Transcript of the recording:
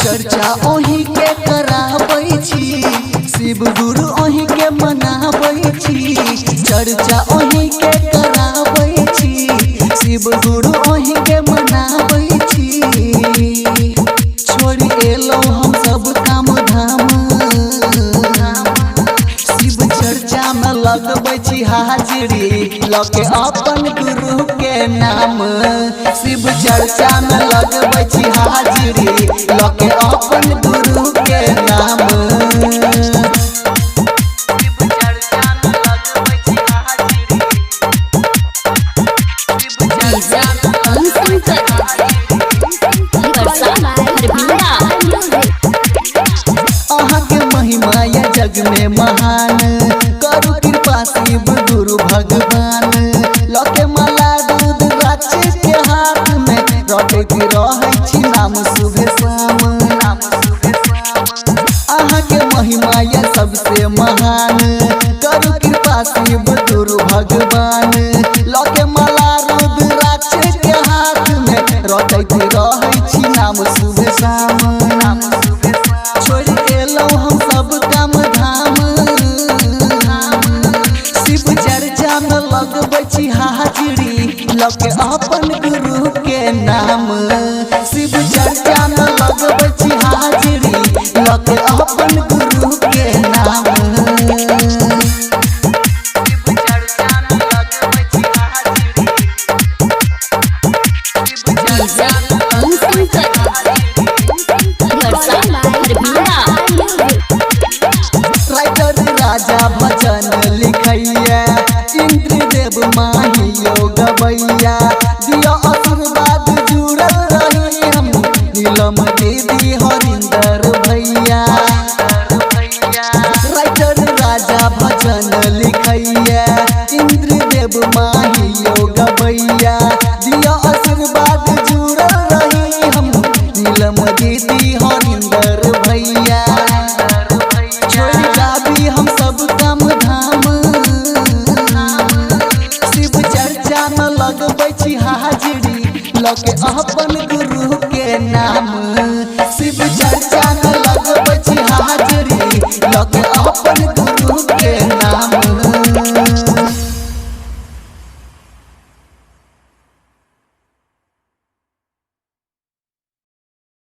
चर्चा ओही के कराबै छी, शिव गुरु ओही के मनाबै छी। चर्चा ओही के कराबै छी, शिव गुरु ओही के मनाबै छी। छोड़ एलो हम सब काम धाम, शिव चर्चा में लगबै छी हाजिरी, लके अपन गुरु के नाम। शिव चर्चा में लगबै छी हाजिरी, लके अपन गुरु के नाम। अहाँ के महिमा या जग में महान, करू कृपा शिव गुरु भगवान। लके माला दूध राक्षस के हाथ में, रटैत रहै छी नाम सुबह शाम। अहाँ के महिमा या सबसे महान, करू कृपा शिव गुरु भगवान। लके माला दूध राक्षस के हाथ में, रटैत रहै छी नाम सुबह शाम। छोड़ एलो हम सब काम धाम, शिव चर्चा में लगबै छी हाजिरी, लके अपन गुरु के नाम। शिव चर्चा में लगबै छी हाजिरी, लके अपन गुरु के नाम। राइटर राजा भजन लिखैया, इंद्रदेव माहियो गबैया। दिया आशीर्वाद जुड़ल रही हम, नीलम दीदी हरिंदर भैया। राइटर राजा भजन लिखैया, इंद्रदेव माहियो गबैया। दिया आशीर्वाद जुड़ल रही हम, नीलम दीदी हरिंदर भैया। छोड़ जाबी हम सब काम धाम, शिव चर्चा में लगबै छी हाजिरी, लके अपन गुरु के नाम। शिव चर्चा में लगबै छी हाजिरी, लके अपन गुरु के